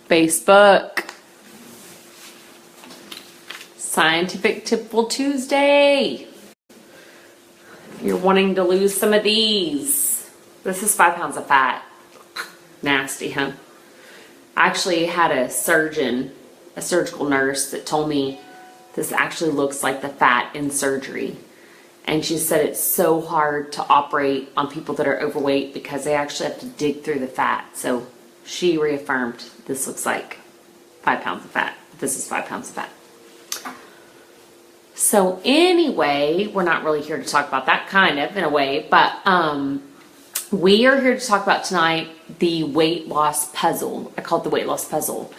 Facebook. Scientific Tipple Tuesday. You're wanting to lose some of these. This is 5 pounds of fat. Nasty, huh? I actually had a surgeon, a surgical nurse, that told me this actually looks like the fat in surgery. And she said it's so hard to operate on people that are overweight because they actually have to dig through the fat. So she reaffirmed this looks like 5 pounds of fat. This is 5 pounds of fat. So anyway, we're not really here to talk about that, kind of, in a way, but we are here to talk about tonight the weight loss puzzle. I call it the weight loss puzzle.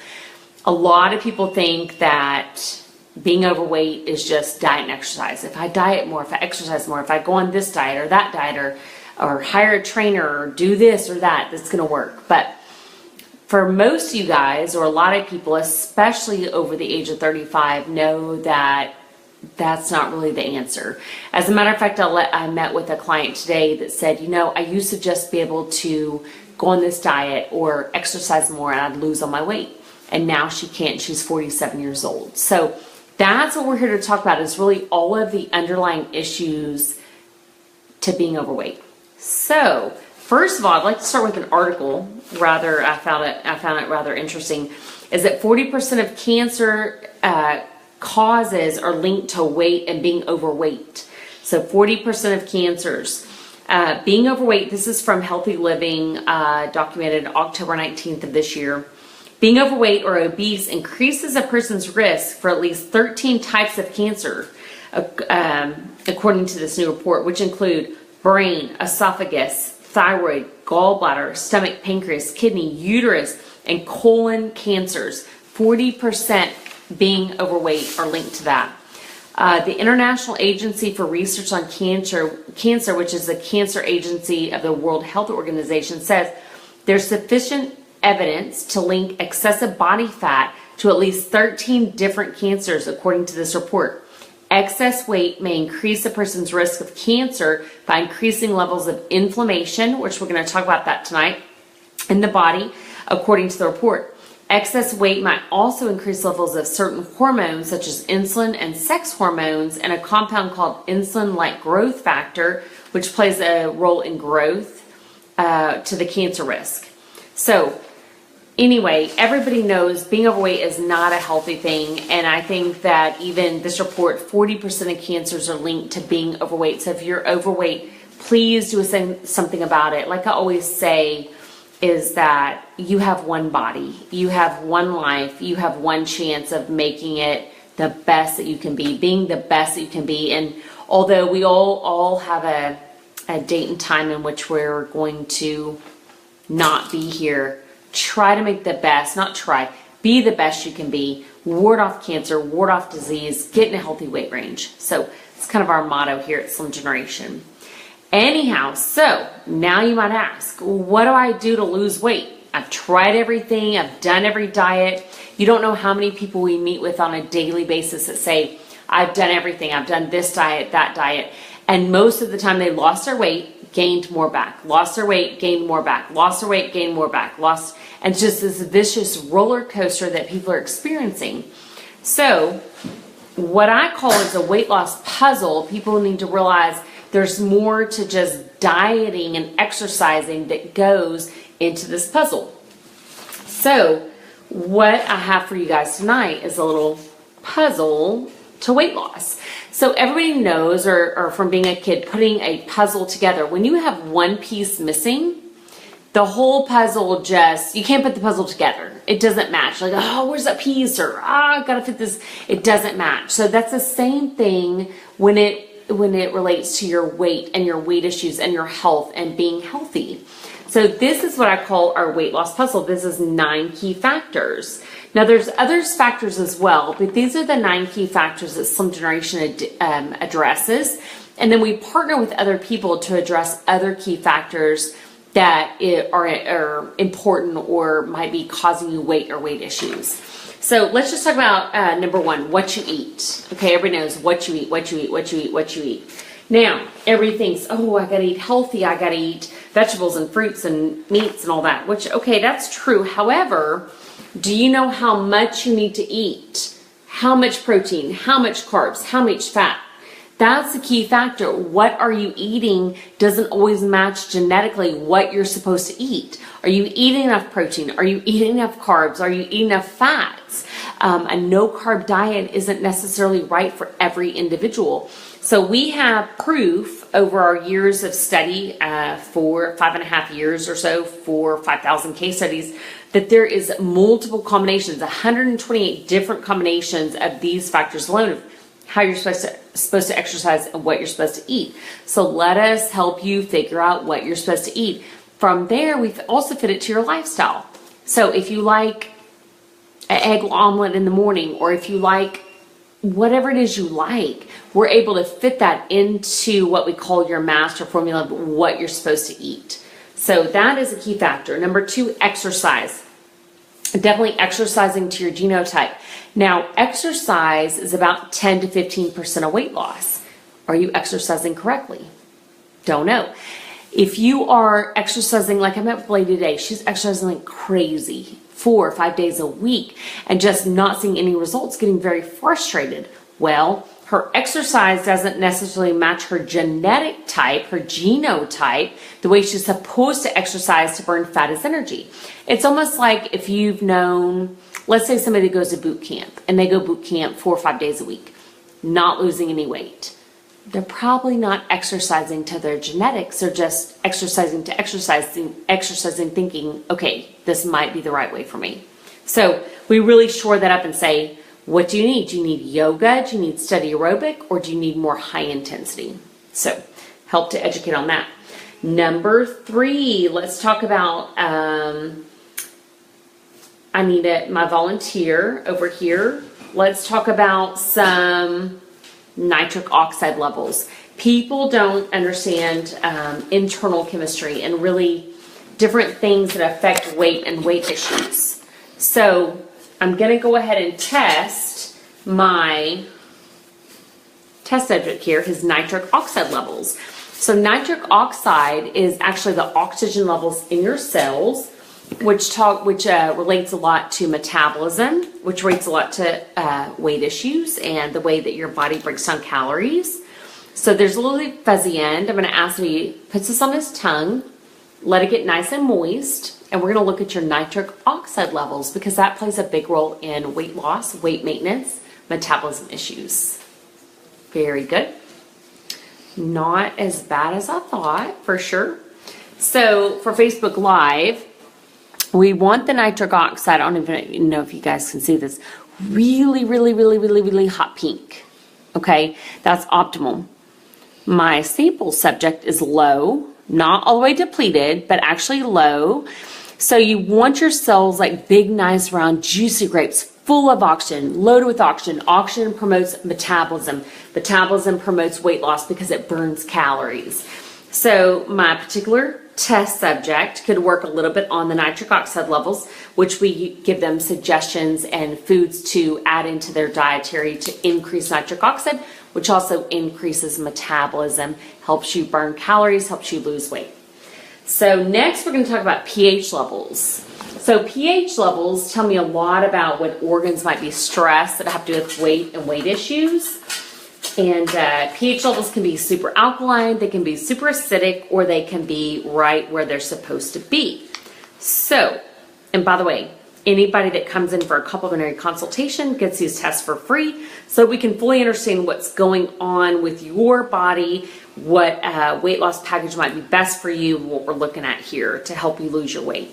A lot of people think that being overweight is just diet and exercise. If I diet more, if I exercise more, if I go on this diet or that diet, or hire a trainer or do this or that, that's going to work. But for most of you guys, or a lot of people, especially over the age of 35, know that that's not really the answer. As a matter of fact, I met with a client today that said, you know, I used to just be able to go on this diet or exercise more and I'd lose all my weight. And now she can't. She's 47 years old. So that's what we're here to talk about, is really all of the underlying issues to being overweight. So first of all, I'd like to start with an article. I found it rather interesting, is that 40% of cancer causes are linked to weight and being overweight. So 40% of cancers. Being overweight, this is from Healthy Living, documented October 19th of this year. Being overweight or obese increases a person's risk for at least 13 types of cancer, according to this new report, which include brain, esophagus, thyroid, gallbladder, stomach, pancreas, kidney, uterus, and colon cancers. 40% being overweight are linked to that. The International Agency for Research on Cancer, which is the cancer agency of the World Health Organization, says there's sufficient evidence to link excessive body fat to at least 13 different cancers, according to this report. Excess weight may increase a person's risk of cancer by increasing levels of inflammation, which we're going to talk about that tonight, in the body, according to the report. Excess weight might also increase levels of certain hormones, such as insulin and sex hormones, and a compound called insulin-like growth factor, which plays a role in growth to the cancer risk. So anyway, everybody knows being overweight is not a healthy thing, and I think that even this report, 40% of cancers are linked to being overweight. So if you're overweight, please do something about it. Like I always say, is that you have one body, you have one life, you have one chance of making it the best that you can be, being the best that you can be. And although we all have a date and time in which we're going to not be here, try to make the best, not try, be the best you can be, ward off cancer, ward off disease, get in a healthy weight range. So it's kind of our motto here at SlimGeneration. Anyhow, so now you might ask, what do I do to lose weight? I've tried everything. I've done every diet. You don't know how many people we meet with on a daily basis that say, I've done everything. I've done this diet, that diet. And most of the time they lost their weight, gained more back, lost their weight, gained more back, lost their weight, gained more back, and it's just this vicious roller coaster that people are experiencing. So what I call is a weight loss puzzle. People need to realize there's more to just dieting and exercising that goes into this puzzle. So what I have for you guys tonight is a little puzzle to weight loss. So everybody knows, or from being a kid, putting a puzzle together, when you have one piece missing, the whole puzzle you can't put the puzzle together. It doesn't match. Like, oh, where's that piece? Or, I gotta fit this. It doesn't match. So that's the same thing when it relates to your weight and your weight issues and your health and being healthy. So this is what I call our weight loss puzzle. This is 9 key factors. Now there's other factors as well, but these are the 9 key factors that SlimGeneration addresses. And then we partner with other people to address other key factors that are important or might be causing you weight or weight issues. So let's just talk about number 1, what you eat. Okay, everybody knows what you eat, what you eat, what you eat, what you eat. Now, everybody thinks, oh, I gotta eat healthy, I gotta eat vegetables and fruits and meats and all that, which, okay, that's true. However, do you know how much you need to eat? How much protein, how much carbs, how much fat? That's the key factor. What are you eating doesn't always match genetically what you're supposed to eat. Are you eating enough protein? Are you eating enough carbs? Are you eating enough fats? A no-carb diet isn't necessarily right for every individual. So we have proof over our years of study, for 5.5 years or so, for 5,000 case studies, that there is multiple combinations, 128 different combinations of these factors alone of how you're supposed to exercise and what you're supposed to eat. So let us help you figure out what you're supposed to eat. From there, we also fit it to your lifestyle. So if you like an egg omelet in the morning, or if you like whatever it is you like, we're able to fit that into what we call your master formula of what you're supposed to eat. So that is a key factor. Number 2, exercise. Definitely exercising to your genotype. Now, exercise is about 10 to 15% of weight loss. Are you exercising correctly? Don't know. If you are exercising, like I met with a lady today, she's exercising like crazy, 4 or 5 days a week, and just not seeing any results, getting very frustrated. Well, her exercise doesn't necessarily match her genetic type, her genotype, the way she's supposed to exercise to burn fat as energy. It's almost like if you've known, let's say somebody goes to boot camp, and they go boot camp 4 or 5 days a week, not losing any weight. They're probably not exercising to their genetics. They're just exercising to exercising thinking, okay, this might be the right way for me. So we really shore that up and say, what do you need? Do you need yoga? Do you need steady aerobic? Or do you need more high intensity? So help to educate on that. Number 3, let's talk about, I need my volunteer over here. Let's talk about some nitric oxide levels. People don't understand internal chemistry and really different things that affect weight and weight issues. So I'm going to go ahead and test my test subject here, his nitric oxide levels. So nitric oxide is actually the oxygen levels in your cells, which relates a lot to metabolism, which relates a lot to weight issues and the way that your body breaks down calories. So there's a little fuzzy end. I'm going to ask that he puts this on his tongue, let it get nice and moist, and we're going to look at your nitric oxide levels because that plays a big role in weight loss, weight maintenance, metabolism issues. Very good. Not as bad as I thought, for sure. So for Facebook Live, we want the nitric oxide, I don't even know if you guys can see this, really, really, really, really, really hot pink. Okay, that's optimal. My sample subject is low, not all the way depleted, but actually low. So you want your cells like big, nice, round, juicy grapes, full of oxygen, loaded with oxygen. Oxygen promotes metabolism. Metabolism promotes weight loss because it burns calories. So my particular test subject could work a little bit on the nitric oxide levels, which we give them suggestions and foods to add into their dietary to increase nitric oxide, which also increases metabolism, helps you burn calories, helps you lose weight. So next we're going to talk about pH levels. So pH levels tell me a lot about what organs might be stressed that have to do with weight and weight issues. And pH levels can be super alkaline, they can be super acidic, or they can be right where they're supposed to be. So, and by the way, anybody that comes in for a complimentary consultation gets these tests for free so we can fully understand what's going on with your body, what weight loss package might be best for you, what we're looking at here to help you lose your weight.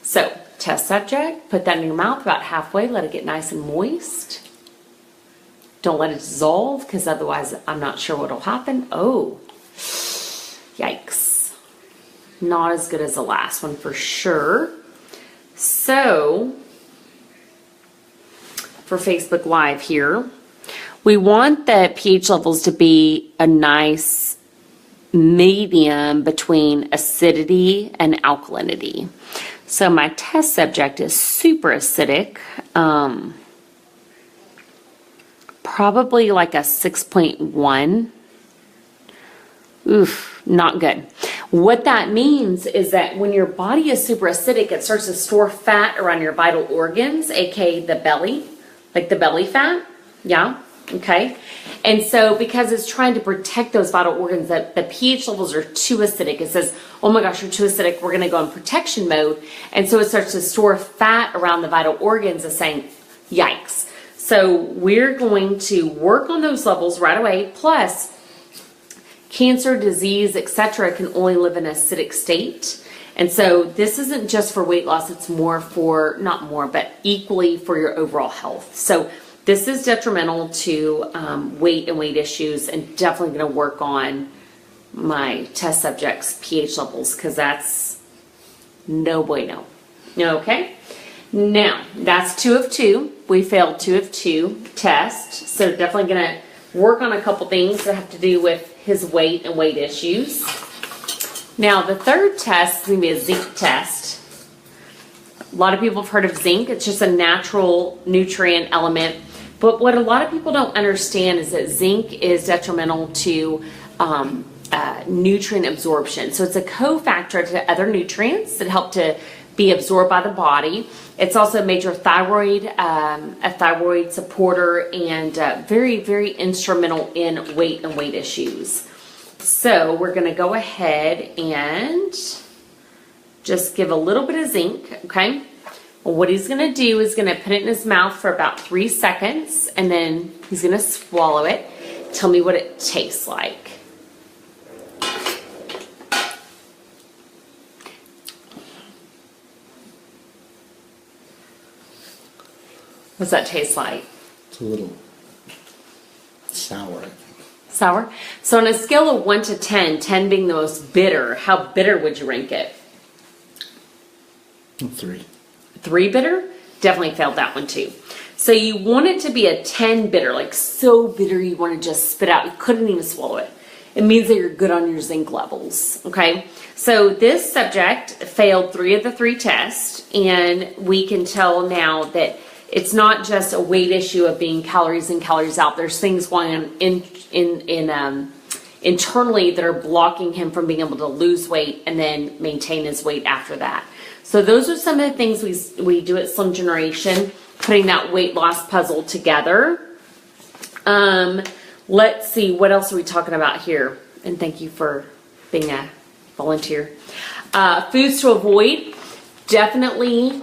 So, test subject, put that in your mouth about halfway, let it get nice and moist. Don't let it dissolve because otherwise I'm not sure what will happen. Oh, yikes. Not as good as the last one for sure. So, for Facebook Live here, we want the pH levels to be a nice medium between acidity and alkalinity. So my test subject is super acidic. Probably like a 6.1. Oof, not good. What that means is that when your body is super acidic, it starts to store fat around your vital organs, aka the belly, like the belly fat. Yeah, okay. And so because it's trying to protect those vital organs, that the pH levels are too acidic, it says, oh my gosh, you're too acidic, we're going to go in protection mode. And so it starts to store fat around the vital organs, is saying, yikes. So we're going to work on those levels right away. Plus, cancer, disease, etc. can only live in an acidic state. And so this isn't just for weight loss, it's more for, not more, but equally for your overall health. So this is detrimental to weight and weight issues, and definitely going to work on my test subjects' pH levels, because that's no bueno. Okay? Now, that's 2 of 2. We failed 2 of 2 test. So definitely going to work on a couple things that have to do with his weight and weight issues. Now, the third test is going to be a zinc test. A lot of people have heard of zinc. It's just a natural nutrient element. But what a lot of people don't understand is that zinc is detrimental to nutrient absorption. So it's a cofactor to other nutrients that help to be absorbed by the body. It's also a major thyroid supporter, and very, very instrumental in weight and weight issues. So we're going to go ahead and just give a little bit of zinc, okay? Well, what he's going to do is going to put it in his mouth for about 3 seconds, and then he's going to swallow it. Tell me what it tastes like. What's that taste like? It's a little sour, I think. Sour? So on a scale of 1 to 10, 10 being the most bitter, how bitter would you rank it? 3. 3 bitter? Definitely failed that one too. So you want it to be a 10 bitter, like so bitter you want to just spit out. You couldn't even swallow it. It means that you're good on your zinc levels, okay? So this subject failed 3 of the 3 tests, and we can tell now that it's not just a weight issue of being calories in, calories out. There's things going on internally that are blocking him from being able to lose weight and then maintain his weight after that. So those are some of the things we do at SlimGeneration, putting that weight loss puzzle together. Let's see, what else are we talking about here? And thank you for being a volunteer. Foods to avoid, definitely.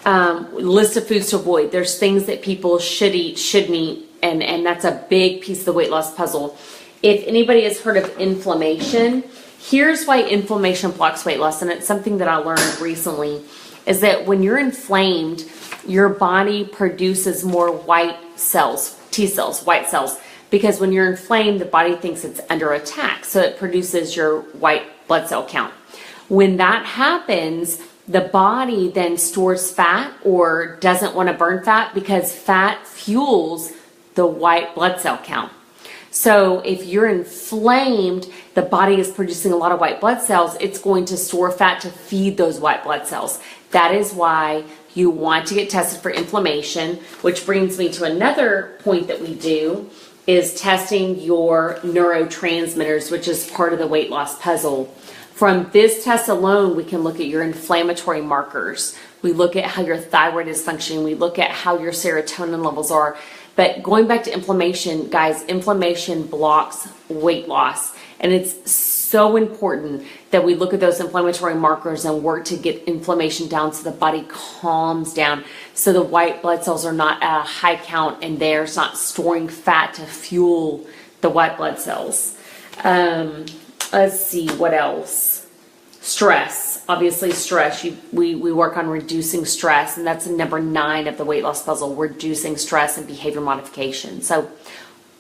List of foods to avoid. There's things that people should eat, shouldn't eat, and that's a big piece of the weight loss puzzle. If anybody has heard of inflammation, here's why inflammation blocks weight loss, and it's something that I learned recently, is that when you're inflamed, your body produces more white cells, T cells, white cells, because when you're inflamed, the body thinks it's under attack, so it produces your white blood cell count. When that happens, the body then stores fat or doesn't want to burn fat, because fat fuels the white blood cell count. So if you're inflamed, the body is producing a lot of white blood cells. It's going to store fat to feed those white blood cells. That is why you want to get tested for inflammation, which brings me to another point that we do, is testing your neurotransmitters, which is part of the weight loss puzzle. From this test alone, we can look at your inflammatory markers. We look at how your thyroid is functioning. We look at how your serotonin levels are. But going back to inflammation, guys, inflammation blocks weight loss. And it's so important that we look at those inflammatory markers and work to get inflammation down so the body calms down, so the white blood cells are not at a high count and there's not storing fat to fuel the white blood cells. Let's see, what else? Stress. Obviously, stress. We work on reducing stress, and that's number 9 of the weight loss puzzle, reducing stress and behavior modification. So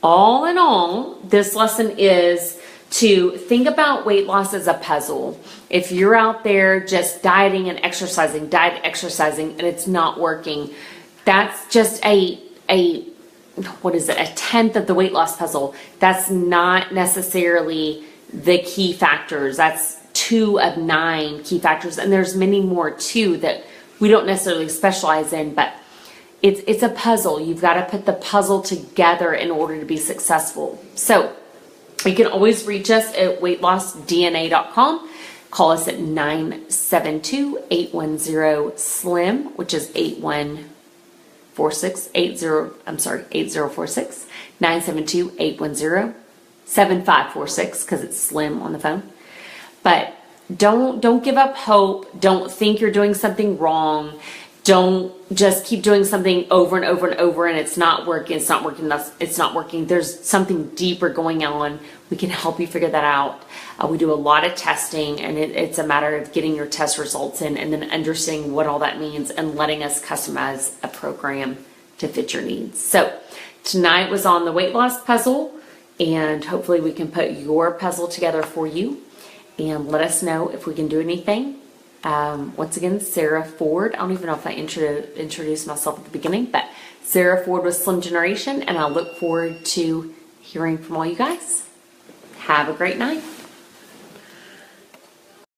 all in all, this lesson is to think about weight loss as a puzzle. If you're out there just dieting and exercising, and it's not working, that's just a 10th of the weight loss puzzle. That's not necessarily the key factors. That's 2 of 9 key factors, and there's many more too that we don't necessarily specialize in, but it's a puzzle. You've got to put the puzzle together in order to be successful. So You can always reach us at weightlossdna.com. Call us at 972-810-SLIM, which is 8046, 972-810-7546, because it's SLIM on the phone. But don't give up hope. Don't think you're doing something wrong. Don't just keep doing something over and over and over and it's not working, it's not working. There's something deeper going on. We can help you figure that out. We do a lot of testing, and it's a matter of getting your test results in and then understanding what all that means and letting us customize a program to fit your needs. So tonight was on the weight loss puzzle, and hopefully we can put your puzzle together for you, and let us know if we can do anything. Once again, Sarah Ford. I don't even know if I introduced myself at the beginning, but Sarah Ford with SlimGeneration, and I look forward to hearing from all you guys. Have a great night.